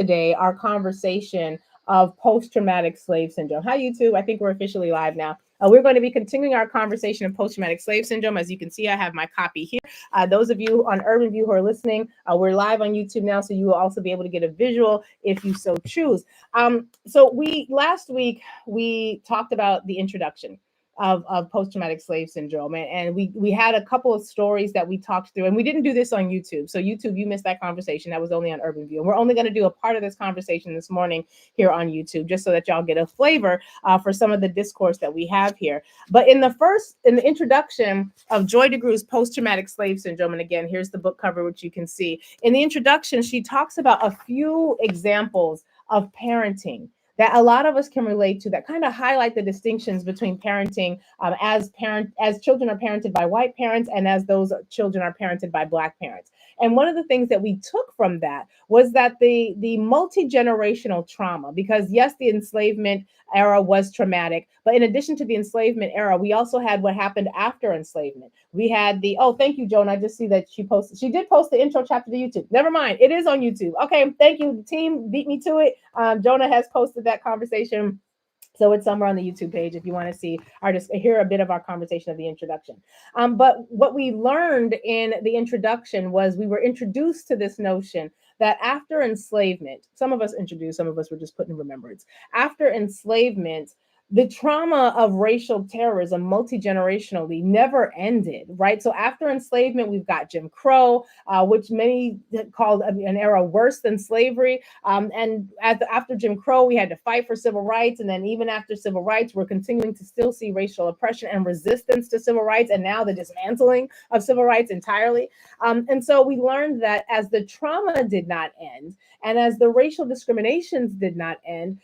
today our conversation of post-traumatic slave syndrome. Hi, YouTube. I think we're officially live now. We're going to be continuing our conversation of post-traumatic slave syndrome. As you can see, I have my copy here. Those of you on Urban View who are listening, we're live on YouTube now, so you will also be able to get a visual if you so choose. So we last week we talked about the introduction of post-traumatic slave syndrome. And we had a couple of stories that we talked through, and we didn't do this on YouTube. So YouTube, you missed that conversation. That was only on Urban View. And we're only going to do a part of this conversation this morning here on YouTube, just so that y'all get a flavor for some of the discourse that we have here. But in the introduction of Joy DeGruy's post-traumatic slave syndrome, and again, here's the book cover, which you can see. In the introduction, she talks about a few examples of parenting that a lot of us can relate to, that kind of highlight the distinctions between parenting as children are parented by white parents and as those children are parented by Black parents. And one of the things that we took from that was that the multi-generational trauma, because yes, the enslavement era was traumatic, but in addition to the enslavement era, we also had what happened after enslavement. We had thank you, Joan. I just see that she did post the intro chapter to YouTube. Never mind, it is on YouTube. Okay, thank you. The team beat me to it. Jonah has posted that conversation. So it's somewhere on the YouTube page if you want to see or just hear a bit of our conversation of the introduction. But what we learned in the introduction was we were introduced to this notion that after enslavement, some of us introduced, some of us were just put in remembrance. After enslavement, the trauma of racial terrorism multi-generationally never ended, right? So after enslavement, we've got Jim Crow, which many called an era worse than slavery. And after Jim Crow, we had to fight for civil rights. And then even after civil rights, we're continuing to still see racial oppression and resistance to civil rights, and now the dismantling of civil rights entirely. And so we learned that as the trauma did not end, and as the racial discriminations did not end,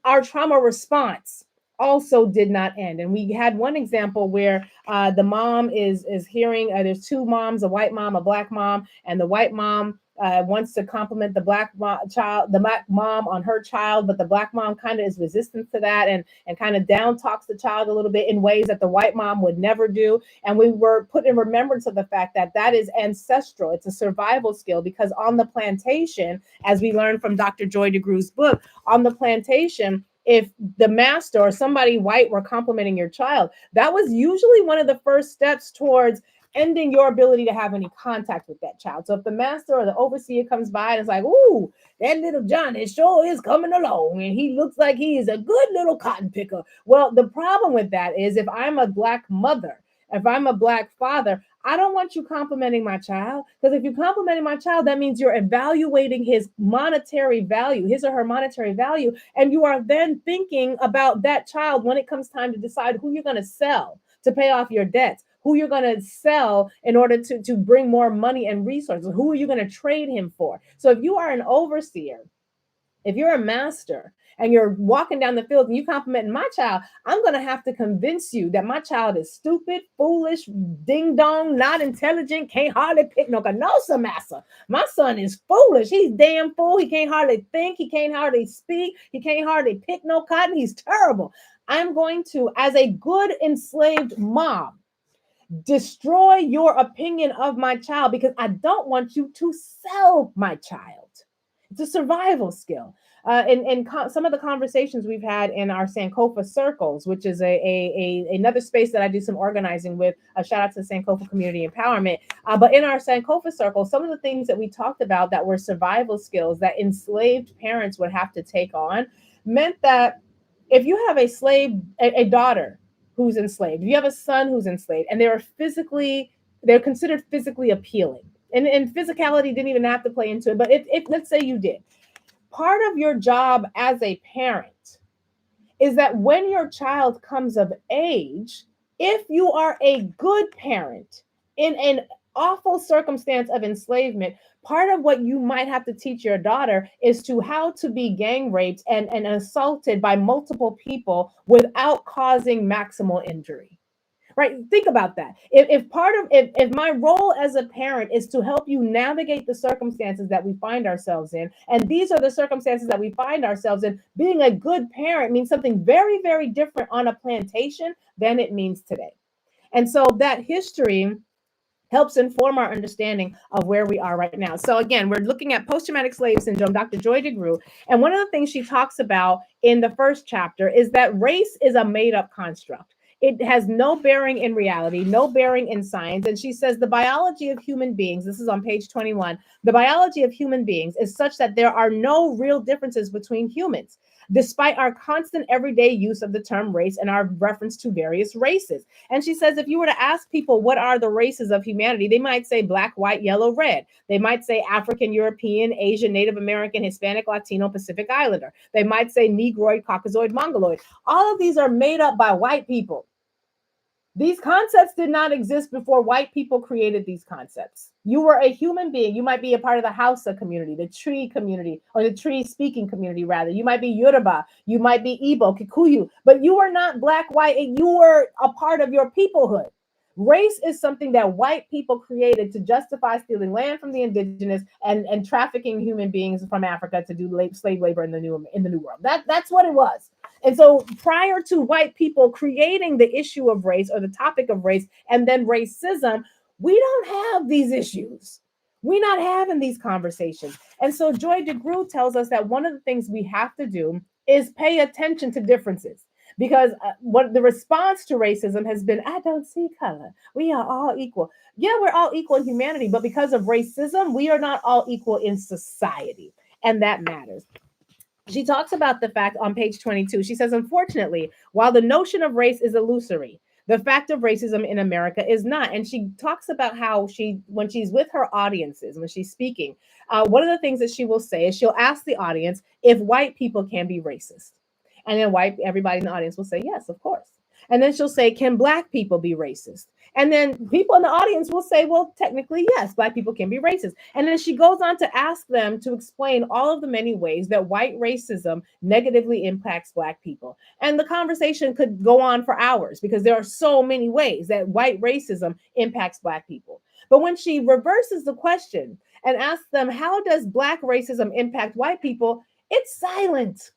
our trauma response also did not end. And we had one example where the mom is hearing there's two moms, a white mom, a Black mom, and the white mom wants to compliment the Black mom on her child, but the Black mom kind of is resistant to that and kind of down talks the child a little bit in ways that the white mom would never do. And we were put in remembrance of the fact that that is ancestral. It's a survival skill, because on the plantation, as we learned from Dr. Joy DeGruy's book, on the plantation, if the master or somebody white were complimenting your child, that was usually one of the first steps towards ending your ability to have any contact with that child. So if the master or the overseer comes by and it's like, ooh, that little Johnny sure is coming along and he looks like he is a good little cotton picker. Well, the problem with that is if I'm a Black mother, if I'm a Black father, I don't want you complimenting my child, because if you're complimenting my child, that means you're evaluating his monetary value, his or her monetary value. And you are then thinking about that child when it comes time to decide who you're going to sell to pay off your debts, who you're going to sell in order to bring more money and resources, who are you going to trade him for. So if you are an overseer, if you're a master and you're walking down the field and you complimenting my child, I'm going to have to convince you that my child is stupid, foolish, ding dong, not intelligent, can't hardly pick no canosa massa. My son is foolish. He's damn fool. He can't hardly think. He can't hardly speak. He can't hardly pick no cotton. He's terrible. I'm going to, as a good enslaved mom, destroy your opinion of my child because I don't want you to sell my child. It's a survival skill. Some of the conversations we've had in our Sankofa circles, which is another space that I do some organizing with, a shout out to Sankofa Community Empowerment. But in our Sankofa circle, some of the things that we talked about that were survival skills that enslaved parents would have to take on meant that if you have a daughter who's enslaved, if you have a son who's enslaved, and they're considered physically appealing. And physicality didn't even have to play into it. But if let's say you did, part of your job as a parent is that when your child comes of age, if you are a good parent in an awful circumstance of enslavement, part of what you might have to teach your daughter is to how to be gang raped and assaulted by multiple people without causing maximal injury. Right? Think about that. If my role as a parent is to help you navigate the circumstances that we find ourselves in, and these are the circumstances that we find ourselves in, being a good parent means something very, very different on a plantation than it means today. And so that history helps inform our understanding of where we are right now. So again, we're looking at post-traumatic slave syndrome, Dr. Joy DeGruy, and one of the things she talks about in the first chapter is that race is a made-up construct. It has no bearing in reality, no bearing in science. And she says the biology of human beings, this is on page 21, the biology of human beings is such that there are no real differences between humans, despite our constant everyday use of the term race and our reference to various races. And she says if you were to ask people what are the races of humanity, they might say black, white, yellow, red. They might say African, European, Asian, Native American, Hispanic, Latino, Pacific Islander. They might say Negroid, Caucasoid, Mongoloid. All of these are made up by white people. These concepts did not exist before white people created these concepts. You were a human being. You might be a part of the Hausa community, the Tree community, or the Tree speaking community, rather. You might be Yoruba, you might be Igbo, Kikuyu, but you were not black, white, and you were a part of your peoplehood. Race is something that white people created to justify stealing land from the indigenous and trafficking human beings from Africa to do slave labor in the new world. That's what it was. And so prior to white people creating the issue of race or the topic of race and then racism, we don't have these issues. We're not having these conversations. And so Joy DeGruy tells us that one of the things we have to do is pay attention to differences. Because what the response to racism has been, I don't see color. We are all equal. Yeah, we're all equal in humanity, but because of racism, we are not all equal in society. And that matters. She talks about the fact on page 22. She says, unfortunately, while the notion of race is illusory, the fact of racism in America is not. And she talks about how when she's with her audiences, when she's speaking, one of the things that she will say is she'll ask the audience if white people can be racist. And then everybody in the audience will say, yes, of course. And then she'll say, can black people be racist? And then people in the audience will say, well, technically, yes, black people can be racist. And then she goes on to ask them to explain all of the many ways that white racism negatively impacts black people. And the conversation could go on for hours because there are so many ways that white racism impacts black people. But when she reverses the question and asks them, how does black racism impact white people? It's silent.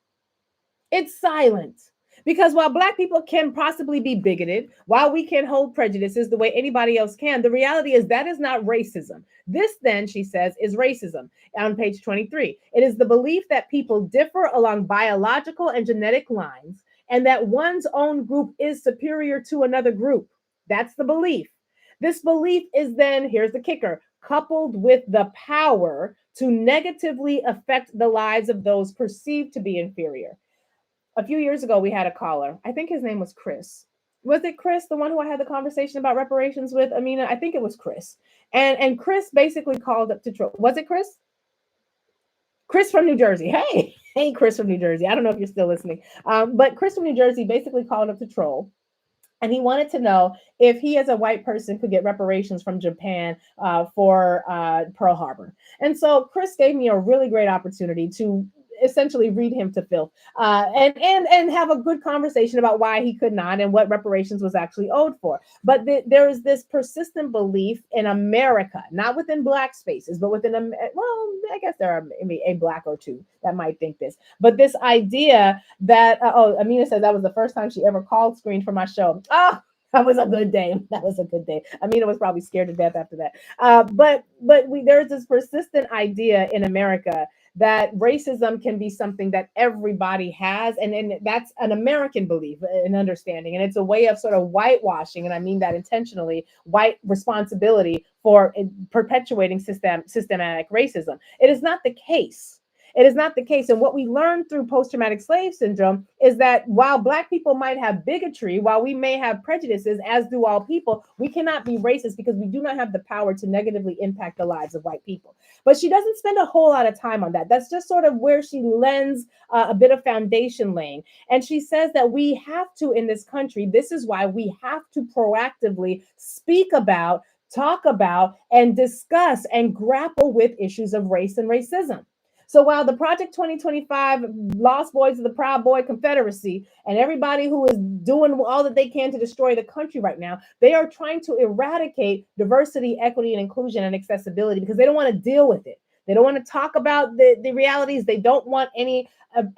It's silent. Because while black people can possibly be bigoted, while we can hold prejudices the way anybody else can, the reality is that is not racism. This then, she says, is racism on page 23. It is the belief that people differ along biological and genetic lines and that one's own group is superior to another group. That's the belief. This belief is then, here's the kicker, coupled with the power to negatively affect the lives of those perceived to be inferior. A few years ago, we had a caller. I think his name was Chris. Was it Chris, the one who I had the conversation about reparations with, Amina? I think it was Chris. And Chris basically called up to troll. Was it Chris? Chris from New Jersey. Hey, Chris from New Jersey. I don't know if you're still listening. But Chris from New Jersey basically called up to troll. And he wanted to know if he, as a white person, could get reparations from Japan for Pearl Harbor. And so Chris gave me a really great opportunity to essentially read him to filth and have a good conversation about why he could not and what reparations was actually owed for. But there is this persistent belief in America, not within black spaces, but within, I guess there are maybe a black or two that might think this, but this idea that, Amina said that was the first time she ever called screen for my show. Oh, that was a good day. That was a good day. Amina was probably scared to death after that. But there's this persistent idea in America that racism can be something that everybody has. And that's an American belief and understanding. And it's a way of sort of whitewashing, and I mean that intentionally, white responsibility for perpetuating systematic racism. It is not the case. It is not the case. And what we learned through post-traumatic slave syndrome is that while black people might have bigotry, while we may have prejudices, as do all people, we cannot be racist because we do not have the power to negatively impact the lives of white people. But she doesn't spend a whole lot of time on that. That's just sort of where she lends a bit of foundation laying. And she says that we have to, in this country, this is why we have to proactively speak about, talk about, and discuss and grapple with issues of race and racism. So while the Project 2025 Lost Boys of the Proud Boy Confederacy and everybody who is doing all that they can to destroy the country right now, they are trying to eradicate diversity, equity, and inclusion and accessibility because they don't want to deal with it. They don't want to talk about the realities. They don't want any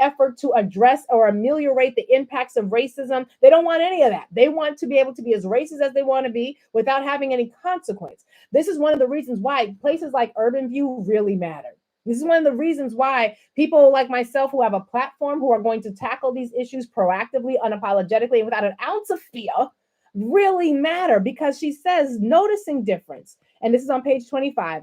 effort to address or ameliorate the impacts of racism. They don't want any of that. They want to be able to be as racist as they want to be without having any consequence. This is one of the reasons why places like Urban View really matter. This is one of the reasons why people like myself who have a platform, who are going to tackle these issues proactively, unapologetically, and without an ounce of fear, really matter, because she says noticing difference, and this is on page 25.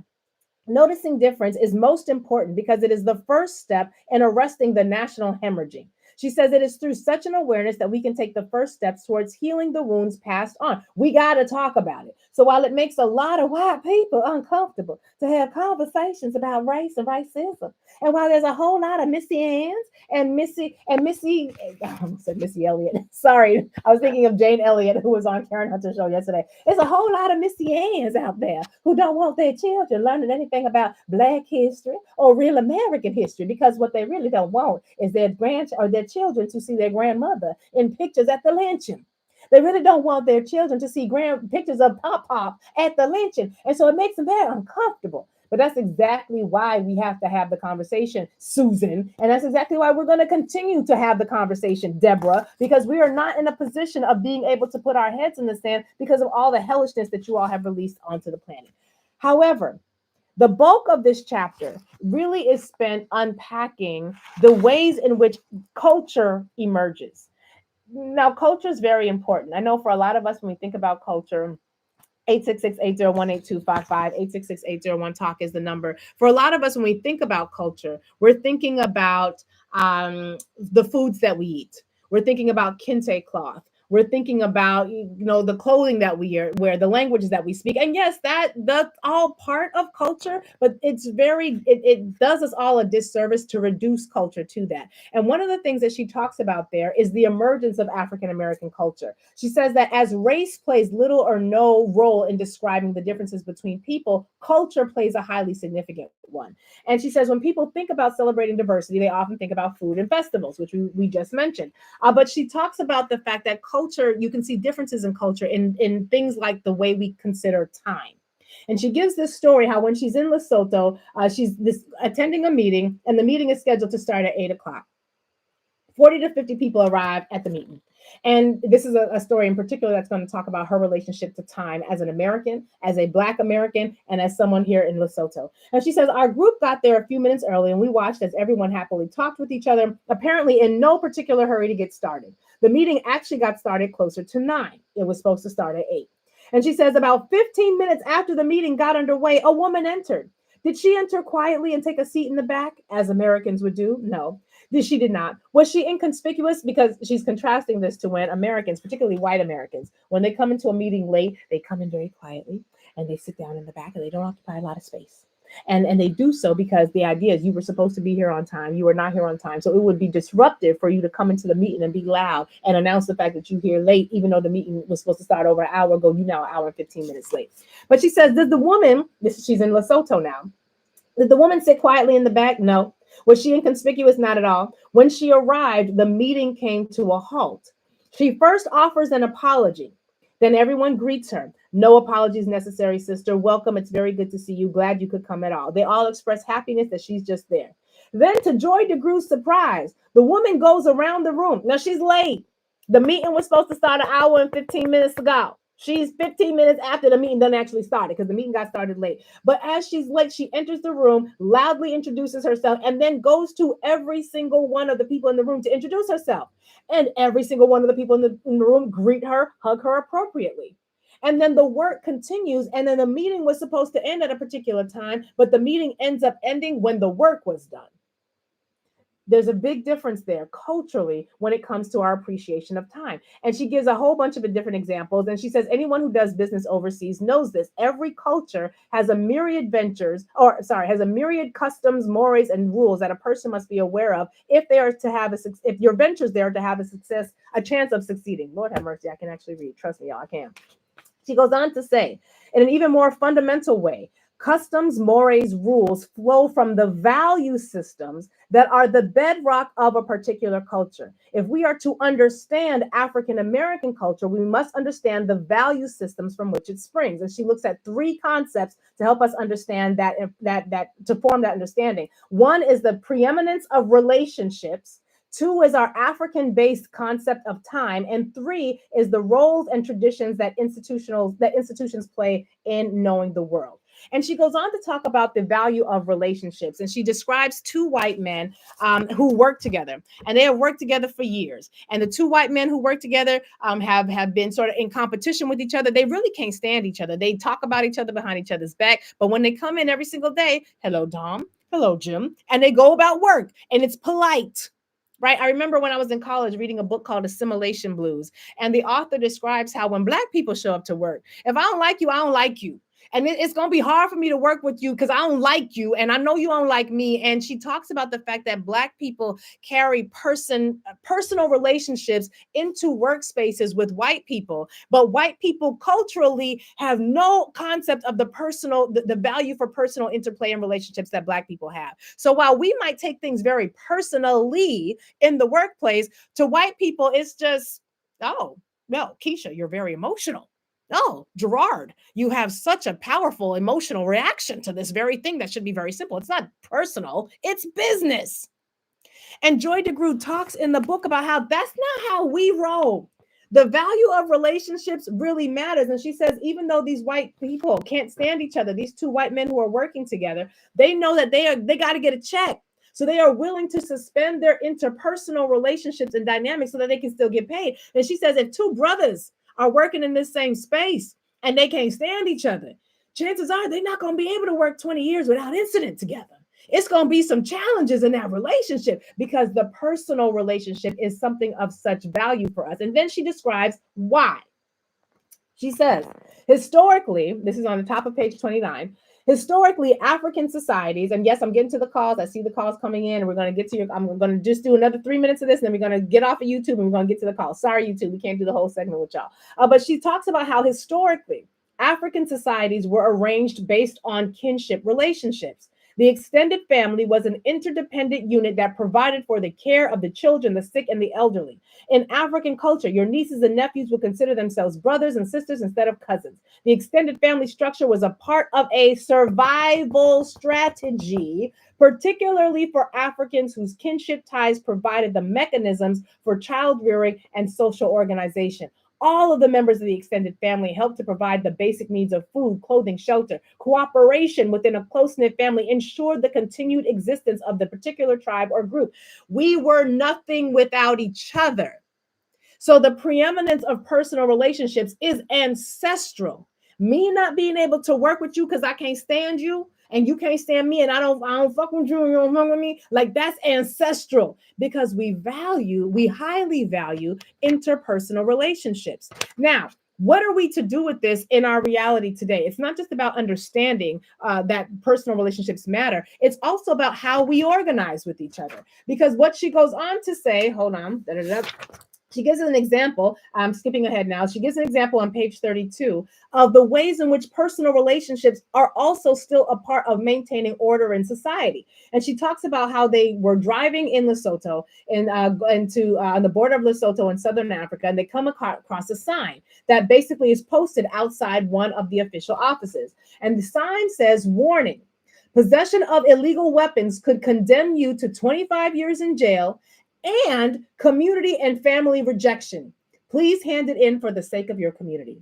Noticing difference is most important because it is the first step in arresting the national hemorrhaging. She says it is through such an awareness that we can take the first steps towards healing the wounds passed on. We got to talk about it. So while it makes a lot of white people uncomfortable to have conversations about race and racism, and while there's a whole lot of Missy Ann's and Missy, I almost said Missy Elliott. Sorry, I was thinking of Jane Elliott, who was on Karen Hunter's show yesterday. There's a whole lot of Missy Ann's out there who don't want their children learning anything about Black history or real American history, because what they really don't want is their children to see their grandmother in pictures at the lynching. They really don't want their children to see pictures of Pop at the lynching. And so it makes them very uncomfortable. But that's exactly why we have to have the conversation, Susan. And that's exactly why we're going to continue to have the conversation, Deborah, because we are not in a position of being able to put our heads in the sand because of all the hellishness that you all have released onto the planet. However, the bulk of this chapter really is spent unpacking the ways in which culture emerges. Now, culture is very important. I know for a lot of us, when we think about culture, 866-801-8255, 866-801-TALK is the number. For a lot of us, when we think about culture, we're thinking about the foods that we eat. We're thinking about kente cloth. We're thinking about, the clothing that we wear, the languages that we speak. And yes, that's all part of culture, but it does us all a disservice to reduce culture to that. And one of the things that she talks about there is the emergence of African-American culture. She says that as race plays little or no role in describing the differences between people, culture plays a highly significant one. And she says when people think about celebrating diversity, they often think about food and festivals, which we just mentioned. But she talks about the fact that culture, you can see differences in culture in things like the way we consider time. And she gives this story how when she's in Lesotho, she's attending a meeting, and the meeting is scheduled to start at 8:00. 40 to 50 people arrive at the meeting. And this is a story in particular that's going to talk about her relationship to time as an American, as a Black American, and as someone here in Lesotho. And she says, our group got there a few minutes early, and we watched as everyone happily talked with each other, apparently in no particular hurry to get started. The meeting actually got started closer to 9. It was supposed to start at 8. And she says about 15 minutes after the meeting got underway, a woman entered. Did she enter quietly and take a seat in the back, as Americans would do? No. She did not. Was she inconspicuous? Because she's contrasting this to when Americans, particularly white Americans, when they come into a meeting late, they come in very quietly and they sit down in the back and they don't occupy a lot of space. And they do so because the idea is you were supposed to be here on time. You were not here on time. So it would be disruptive for you to come into the meeting and be loud and announce the fact that you're here late, even though the meeting was supposed to start over an hour ago. You now an hour and 15 minutes late. But she says, did the woman, she's in Lesotho now, did the woman sit quietly in the back? No. Was she inconspicuous? Not at all. When she arrived, the meeting came to a halt. She first offers an apology. Then everyone greets her. No apologies necessary, sister. Welcome. It's very good to see you. Glad you could come at all. They all express happiness that she's just there. Then, to Joy DeGrew's surprise, the woman goes around the room. Now, she's late. The meeting was supposed to start an hour and 15 minutes ago. She's 15 minutes after the meeting done actually started because the meeting got started late. But as she's late, she enters the room, loudly introduces herself, and then goes to every single one of the people in the room to introduce herself. And every single one of the people in the room greet her, hug her appropriately. And then the work continues. And then the meeting was supposed to end at a particular time, but the meeting ends up ending when the work was done. There's a big difference there culturally when it comes to our appreciation of time. And she gives a whole bunch of different examples. And she says, anyone who does business overseas knows this. Every culture has a myriad customs, mores, and rules that a person must be aware of if your ventures there are to have a chance of succeeding. Lord have mercy, I can actually read. Trust me, y'all, I can. She goes on to say, in an even more fundamental way, Customs, mores, rules flow from the value systems that are the bedrock of a particular culture. If we are to understand African American culture, we must understand the value systems from which it springs. And she looks at three concepts to help us understand that to form that understanding. One is the preeminence of relationships. Two is our African based concept of time. And three is the roles and traditions that institutions play in knowing the world. And she goes on to talk about the value of relationships. And she describes two white men who work together. And they have worked together for years. And the two white men who work together have been sort of in competition with each other. They really can't stand each other. They talk about each other behind each other's back. But when they come in every single day, hello, Dom. Hello, Jim. And they go about work. And it's polite. Right. I remember when I was in college reading a book called Assimilation Blues. And the author describes how when Black people show up to work, if I don't like you, I don't like you. And it's going to be hard for me to work with you because I don't like you. And I know you don't like me. And she talks about the fact that Black people carry personal relationships into workspaces with white people. But white people culturally have no concept of the value for personal interplay and relationships that Black people have. So while we might take things very personally in the workplace, to white people, it's just, oh, no, Keisha, you're very emotional. Oh, Gerard, you have such a powerful emotional reaction to this very thing that should be very simple. It's not personal, it's business. And Joy DeGruy talks in the book about how that's not how we roll. The value of relationships really matters. And she says, even though these white people can't stand each other, these two white men who are working together, they know that they got to get a check. So they are willing to suspend their interpersonal relationships and dynamics so that they can still get paid. And she says, if two brothers are working in this same space and they can't stand each other, chances are they're not going to be able to work 20 years without incident together. It's going to be some challenges in that relationship because the personal relationship is something of such value for us. And then she describes why. She says, historically, this is on the top of page 29, historically, African societies, and yes, I'm getting to the calls. I see the calls coming in, and we're going to get to your, I'm going to just do another 3 minutes of this, and then we're going to get off of YouTube, and we're going to get to the call. Sorry, YouTube, we can't do the whole segment with y'all. But she talks about how historically, African societies were arranged based on kinship relationships. The extended family was an interdependent unit that provided for the care of the children, the sick, and the elderly. In African culture, your nieces and nephews would consider themselves brothers and sisters instead of cousins. The extended family structure was a part of a survival strategy, particularly for Africans whose kinship ties provided the mechanisms for child rearing and social organization. All of the members of the extended family helped to provide the basic needs of food, clothing, shelter. Cooperation within a close-knit family ensured the continued existence of the particular tribe or group. We were nothing without each other. So the preeminence of personal relationships is ancestral. Me not being able to work with you because I can't stand you and you can't stand me and I don't fuck with you and you don't fuck with me, like that's ancestral because we highly value interpersonal relationships. Now, what are we to do with this in our reality today? It's not just about understanding that personal relationships matter. It's also about how we organize with each other. Because what she goes on to say, hold on, she gives an example. I'm skipping ahead now. She gives an example on page 32 of the ways in which personal relationships are also still a part of maintaining order in society. And she talks about how they were driving in Lesotho on the border of Lesotho in Southern Africa, and they come across a sign that basically is posted outside one of the official offices. And the sign says, warning, possession of illegal weapons could condemn you to 25 years in jail and community and family rejection. Please hand it in for the sake of your community.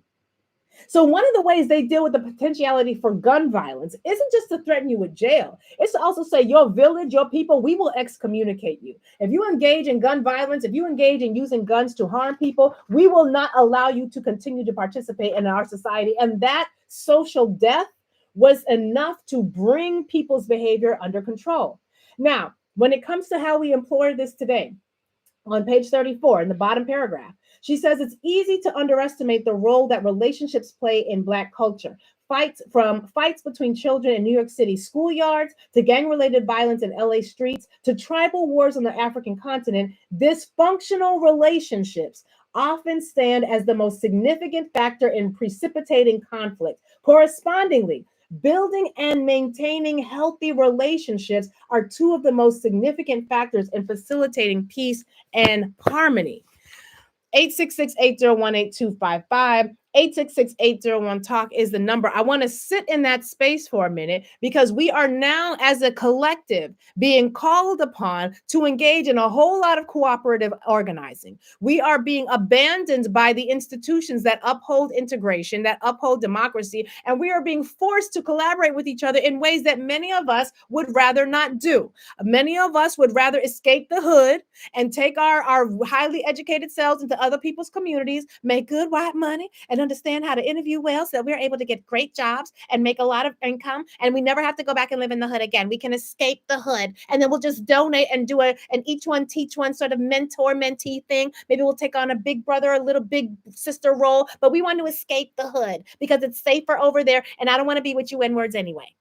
So one of the ways they deal with the potentiality for gun violence isn't just to threaten you with jail. It's to also say your village, your people, we will excommunicate you. If you engage in gun violence, if you engage in using guns to harm people, we will not allow you to continue to participate in our society. And that social death was enough to bring people's behavior under control. Now, when it comes to how we employ this today, on page 34 in the bottom paragraph, she says it's easy to underestimate the role that relationships play in Black culture. From fights between children in New York City schoolyards to gang-related violence in LA streets to tribal wars on the African continent, dysfunctional relationships often stand as the most significant factor in precipitating conflict. Correspondingly, Building and maintaining healthy relationships are two of the most significant factors in facilitating peace and harmony. 866-801-8255. 866-801-TALK is the number. I want to sit in that space for a minute because we are now, as a collective, being called upon to engage in a whole lot of cooperative organizing. We are being abandoned by the institutions that uphold integration, that uphold democracy, and we are being forced to collaborate with each other in ways that many of us would rather not do. Many of us would rather escape the hood and take our highly educated selves into other people's communities, make good white money, and understand how to interview well so that we're able to get great jobs and make a lot of income. And we never have to go back and live in the hood again. We can escape the hood and then we'll just donate and do an each one teach one sort of mentor mentee thing. Maybe we'll take on a big brother, a little big sister role, but we want to escape the hood because it's safer over there. And I don't want to be with you N-words anyway.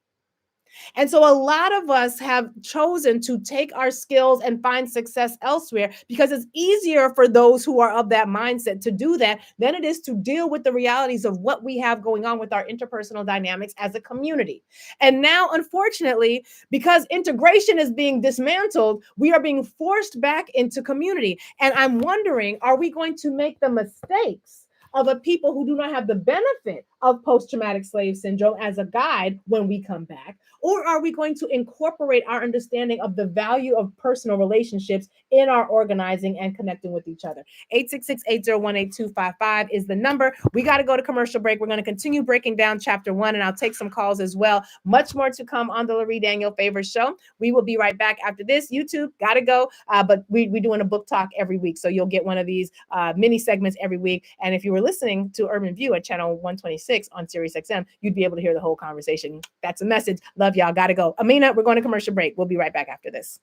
And so a lot of us have chosen to take our skills and find success elsewhere because it's easier for those who are of that mindset to do that than it is to deal with the realities of what we have going on with our interpersonal dynamics as a community. And now, unfortunately, because integration is being dismantled, we are being forced back into community. And I'm wondering, are we going to make the mistakes of a people who do not have the benefit of post-traumatic slave syndrome as a guide when we come back? Or are we going to incorporate our understanding of the value of personal relationships in our organizing and connecting with each other? 866-801-8255 is the number. We got to go to commercial break. We're going to continue breaking down chapter 1, and I'll take some calls as well. Much more to come on the Lurie Daniel Favors Show. We will be right back after this. YouTube, got to go. But we're doing a book talk every week, so you'll get one of these mini segments every week. And if you were listening to Urban View at channel 126 on SiriusXM, you'd be able to hear the whole conversation. That's a message. Love y'all. Gotta go. Amina, we're going to commercial break. We'll be right back after this.